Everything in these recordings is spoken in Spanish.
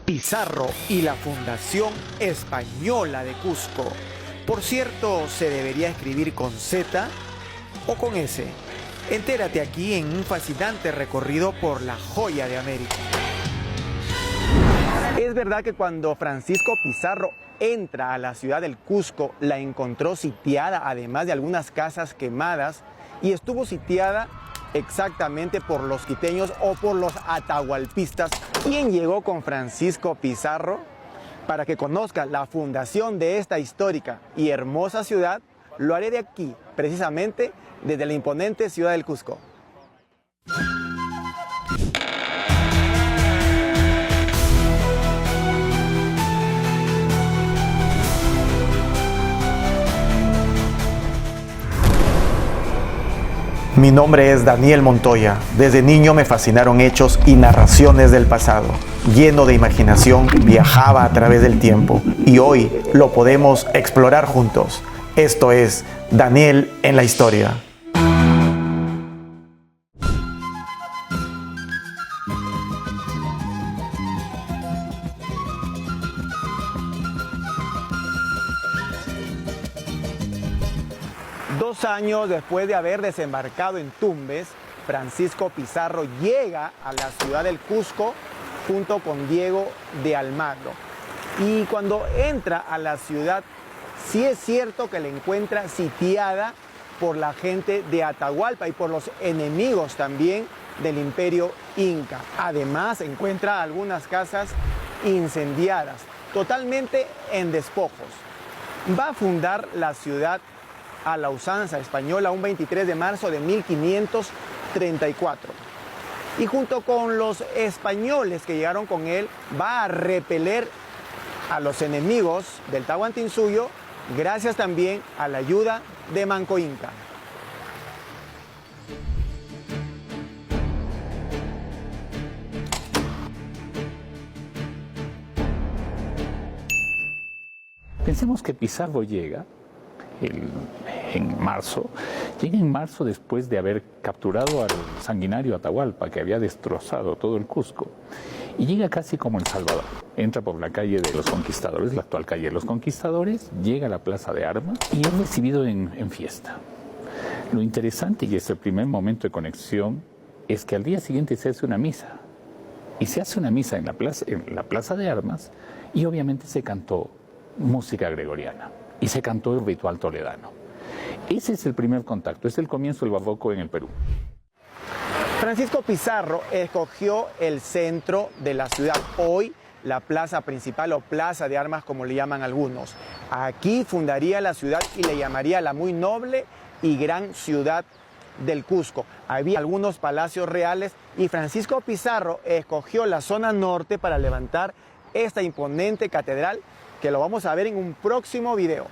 Pizarro y la Fundación Española de Cusco. Por cierto, ¿se debería escribir con Z o con S? Entérate aquí en un fascinante recorrido por la joya de América. Es verdad que cuando Francisco Pizarro entra a la ciudad del Cusco, la encontró sitiada, además de algunas casas quemadas, y estuvo sitiada exactamente por los quiteños o por los atahualpistas. ¿Quién llegó con Francisco Pizarro? Para que conozca la fundación de esta histórica y hermosa ciudad, lo haré de aquí, precisamente desde la imponente ciudad del Cusco. Mi nombre es Daniel Montoya. Desde niño me fascinaron hechos y narraciones del pasado. Lleno de imaginación, viajaba a través del tiempo y hoy lo podemos explorar juntos. Esto es Daniel en la Historia. Dos años después de haber desembarcado en Tumbes, Francisco Pizarro llega a la ciudad del Cusco junto con Diego de Almagro. Y cuando entra a la ciudad, sí es cierto que la encuentra sitiada por la gente de Atahualpa y por los enemigos también del Imperio Inca. Además, encuentra algunas casas incendiadas, totalmente en despojos. Va a fundar la ciudad a la usanza española un 23 de marzo de 1534. Y junto con los españoles que llegaron con él, va a repeler a los enemigos del Tahuantinsuyo, gracias también a la ayuda de Manco Inca. Pensemos que Pizarro llega en marzo después de haber capturado al sanguinario Atahualpa, que había destrozado todo el Cusco, y llega casi como El Salvador. Entra por la calle de los Conquistadores, la actual calle de los Conquistadores, llega a la Plaza de Armas y es recibido en fiesta. Lo interesante, y es el primer momento de conexión, es que al día siguiente se hace una misa, y se hace una misa en la Plaza de Armas, y obviamente se cantó música gregoriana. Y se cantó el ritual toledano. Ese es el primer contacto, es el comienzo del barroco en el Perú. Francisco Pizarro escogió el centro de la ciudad, hoy la plaza principal o plaza de armas como le llaman algunos. Aquí fundaría la ciudad y le llamaría la muy noble y gran ciudad del Cusco. Había algunos palacios reales y Francisco Pizarro escogió la zona norte para levantar esta imponente catedral, que lo vamos a ver en un próximo video.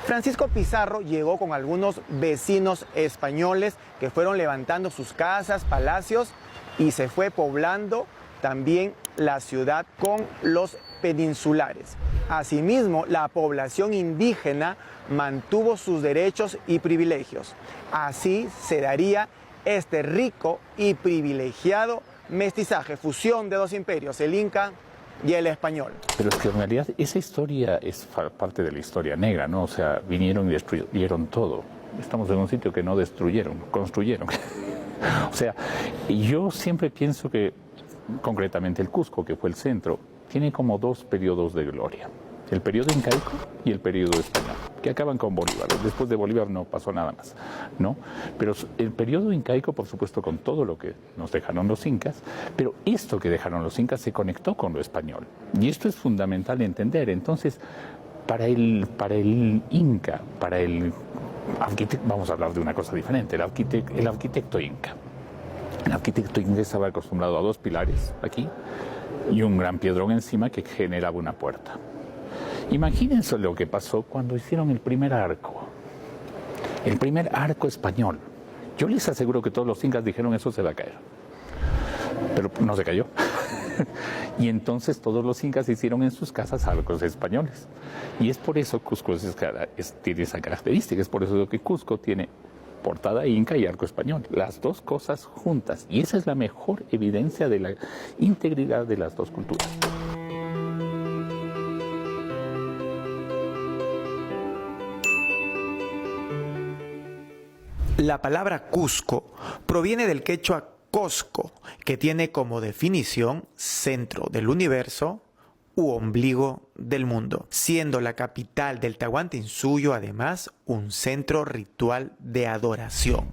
Francisco Pizarro llegó con algunos vecinos españoles que fueron levantando sus casas, palacios, y se fue poblando también la ciudad con los peninsulares. Asimismo, la población indígena mantuvo sus derechos y privilegios. Así se daría este rico y privilegiado mestizaje, fusión de dos imperios, el Inca y el español. Pero es que en realidad esa historia es parte de la historia negra, ¿no? O sea, vinieron y destruyeron todo. Estamos en un sitio que no destruyeron, construyeron. O sea, yo siempre pienso que, concretamente el Cusco, que fue el centro, tiene como dos periodos de gloria. El periodo incaico y el periodo español, que acaban con Bolívar. Después de Bolívar no pasó nada más, ¿no? Pero el periodo incaico, por supuesto, con todo lo que nos dejaron los incas, pero esto que dejaron los incas se conectó con lo español. Y esto es fundamental de entender. Entonces, para el inca, para el arquitecto, vamos a hablar de una cosa diferente, el arquitecto inca. El arquitecto inca estaba acostumbrado a dos pilares aquí y un gran piedrón encima que generaba una puerta. Imagínense lo que pasó cuando hicieron el primer arco español. Yo les aseguro que todos los incas dijeron eso se va a caer, pero no se cayó. Y entonces todos los incas hicieron en sus casas arcos españoles. Y es por eso Cusco tiene esa característica, es por eso que Cusco tiene portada inca y arco español, las dos cosas juntas. Y esa es la mejor evidencia de la integridad de las dos culturas. La palabra Cusco proviene del quechua Cosco, que tiene como definición centro del universo u ombligo del mundo, siendo la capital del Tahuantinsuyo además un centro ritual de adoración.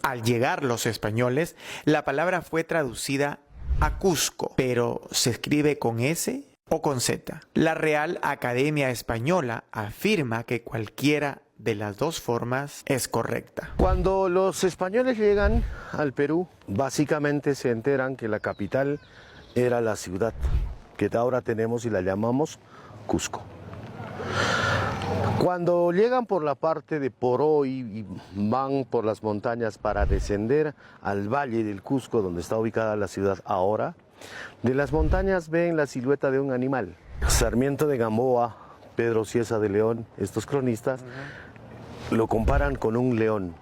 Al llegar los españoles, la palabra fue traducida a Cusco, pero ¿se escribe con S o con Z? La Real Academia Española afirma que cualquiera de las dos formas es correcta. Cuando los españoles llegan al Perú, básicamente se enteran que la capital era la ciudad que ahora tenemos y la llamamos Cusco. Cuando llegan por la parte de Poroy y van por las montañas para descender al valle del Cusco, donde está ubicada la ciudad ahora, de las montañas ven la silueta de un animal. Sarmiento de Gamboa, Pedro Cieza de León, estos cronistas, lo comparan con un león.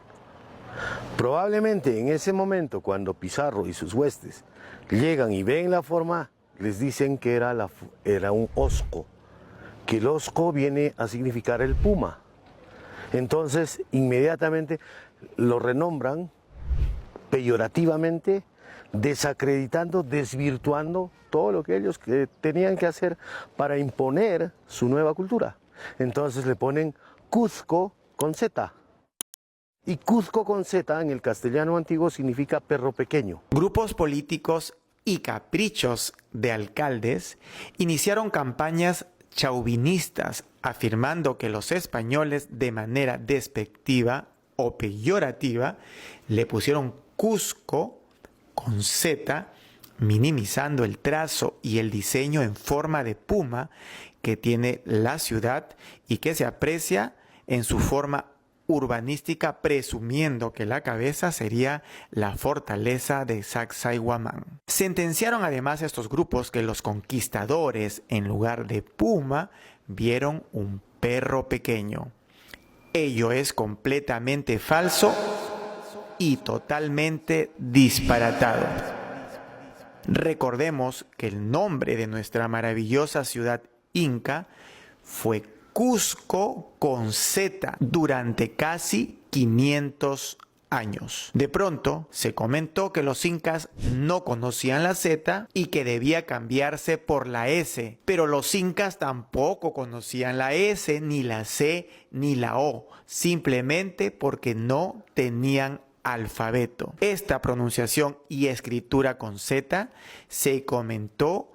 Probablemente en ese momento, cuando Pizarro y sus huestes llegan y ven la forma, les dicen que era un osco, que el osco viene a significar el puma. Entonces, inmediatamente lo renombran peyorativamente, desacreditando, desvirtuando todo lo que ellos tenían que hacer para imponer su nueva cultura. Entonces le ponen Cuzco con Z. Y Cuzco con Z en el castellano antiguo significa perro pequeño. Grupos políticos y caprichos de alcaldes iniciaron campañas chauvinistas afirmando que los españoles de manera despectiva o peyorativa le pusieron Cusco con Z, minimizando el trazo y el diseño en forma de puma que tiene la ciudad y que se aprecia en su forma urbanística, presumiendo que la cabeza sería la fortaleza de Sacsayhuamán. Sentenciaron además estos grupos que los conquistadores, en lugar de puma, vieron un perro pequeño. Ello es completamente falso y totalmente disparatado. Recordemos que el nombre de nuestra maravillosa ciudad inca fue Cusco con Z durante casi 500 años. De pronto se comentó que los incas no conocían la Z y que debía cambiarse por la S, pero los incas tampoco conocían la S, ni la C, ni la O, simplemente porque no tenían alfabeto. Esta pronunciación y escritura con Z se comentó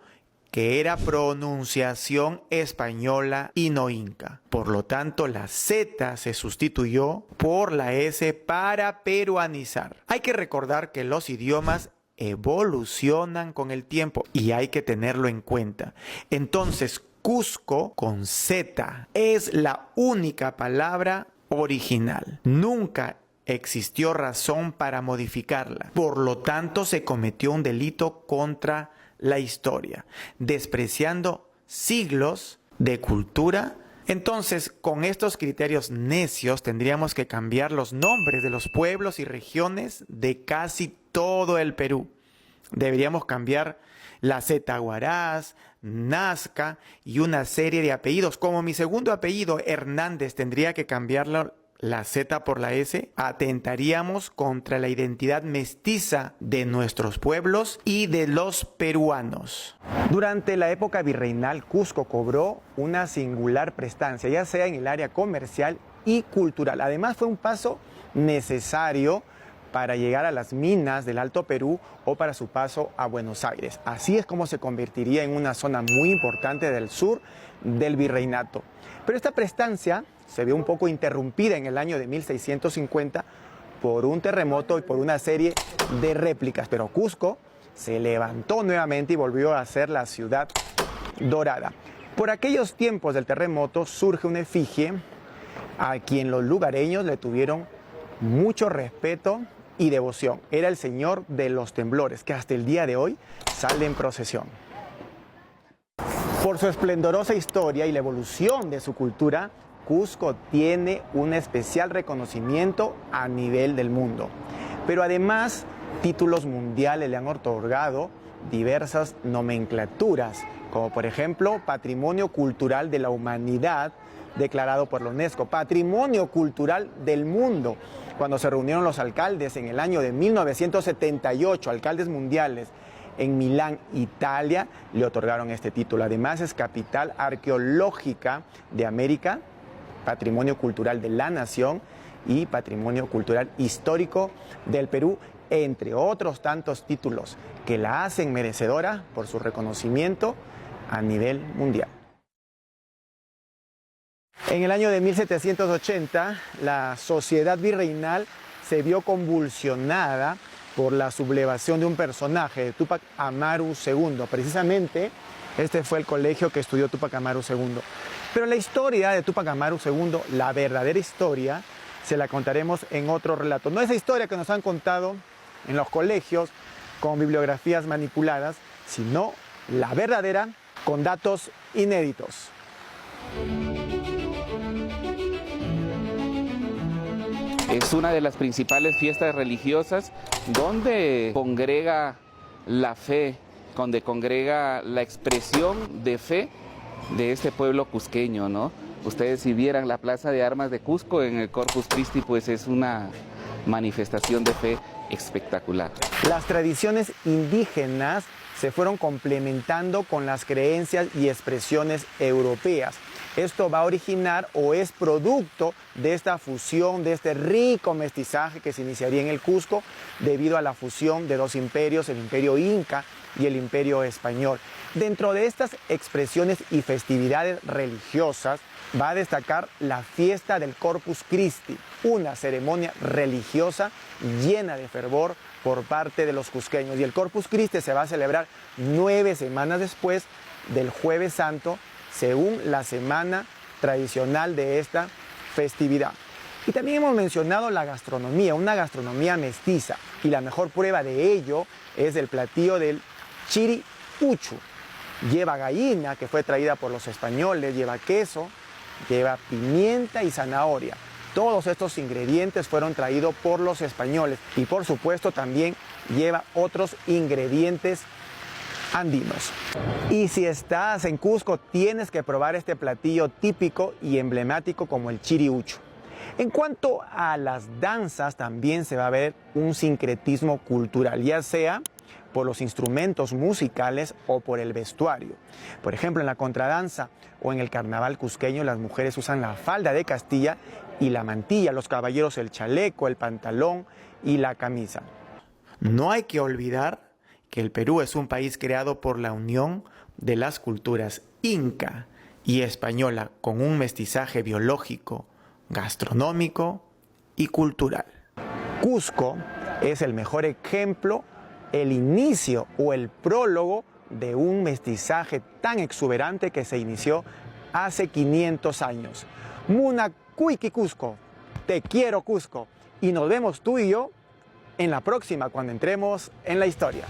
que era pronunciación española y no inca. Por lo tanto, la Z se sustituyó por la S para peruanizar. Hay que recordar que los idiomas evolucionan con el tiempo y hay que tenerlo en cuenta. Entonces, Cusco con Z es la única palabra original. Nunca existió razón para modificarla. Por lo tanto, se cometió un delito contra la historia, despreciando siglos de cultura. Entonces, con estos criterios necios, tendríamos que cambiar los nombres de los pueblos y regiones de casi todo el Perú. Deberíamos cambiar la Z Huaraz, Nazca y una serie de apellidos. Como mi segundo apellido, Hernández, tendría que cambiarlo la Z por la S, atentaríamos contra la identidad mestiza de nuestros pueblos y de los peruanos. Durante la época virreinal, Cusco cobró una singular prestancia, ya sea en el área comercial y cultural. Además, fue un paso necesario para llegar a las minas del Alto Perú o para su paso a Buenos Aires. Así es como se convertiría en una zona muy importante del sur del virreinato. Pero esta prestancia se vio un poco interrumpida en el año de 1650 por un terremoto y por una serie de réplicas. Pero Cusco se levantó nuevamente y volvió a ser la ciudad dorada. Por aquellos tiempos del terremoto surge una efigie a quien los lugareños le tuvieron mucho respeto y devoción. Era el Señor de los Temblores, que hasta el día de hoy sale en procesión. Por su esplendorosa historia y la evolución de su cultura, Cusco tiene un especial reconocimiento a nivel del mundo. Pero además, títulos mundiales le han otorgado diversas nomenclaturas como por ejemplo Patrimonio Cultural de la Humanidad, declarado por la UNESCO, Patrimonio Cultural del Mundo. Cuando se reunieron los alcaldes en el año de 1978, alcaldes mundiales, en Milán, Italia, le otorgaron este título. Además, es capital arqueológica de América, Patrimonio Cultural de la Nación y Patrimonio Cultural Histórico del Perú, entre otros tantos títulos que la hacen merecedora por su reconocimiento a nivel mundial. En el año de 1780, la sociedad virreinal se vio convulsionada por la sublevación de un personaje, de Túpac Amaru II. Precisamente, este fue el colegio que estudió Túpac Amaru II. Pero la historia de Túpac Amaru II, la verdadera historia, se la contaremos en otro relato. No esa historia que nos han contado en los colegios con bibliografías manipuladas, sino la verdadera con datos inéditos. Es una de las principales fiestas religiosas donde congrega la fe, donde congrega la expresión de fe de este pueblo cusqueño, ¿no? Ustedes si vieran la Plaza de Armas de Cusco en el Corpus Christi, pues es una manifestación de fe espectacular. Las tradiciones indígenas se fueron complementando con las creencias y expresiones europeas. Esto va a originar o es producto de esta fusión, de este rico mestizaje que se iniciaría en el Cusco debido a la fusión de dos imperios, el imperio inca y el imperio español. Dentro de estas expresiones y festividades religiosas va a destacar la fiesta del Corpus Christi, una ceremonia religiosa llena de fervor por parte de los cusqueños. Y el Corpus Christi se va a celebrar 9 semanas después del Jueves Santo, según la semana tradicional de esta festividad. Y también hemos mencionado la gastronomía, una gastronomía mestiza. Y la mejor prueba de ello es el platillo del chiri uchu. Lleva gallina, que fue traída por los españoles, lleva queso, lleva pimienta y zanahoria. Todos estos ingredientes fueron traídos por los españoles y por supuesto también lleva otros ingredientes andinos. Y si estás en Cusco tienes que probar este platillo típico y emblemático como el chiri uchu. En cuanto a las danzas también se va a ver un sincretismo cultural, ya sea por los instrumentos musicales o por el vestuario. Por ejemplo, en la contradanza o en el carnaval cusqueño las mujeres usan la falda de Castilla y la mantilla, los caballeros el chaleco, el pantalón y la camisa. No hay que olvidar que el Perú es un país creado por la unión de las culturas inca y española con un mestizaje biológico, gastronómico y cultural. Cusco es el mejor ejemplo, el inicio o el prólogo de un mestizaje tan exuberante que se inició hace 500 años. Muna Cuiqui Cusco, te quiero Cusco, y nos vemos tú y yo en la próxima cuando entremos en la historia.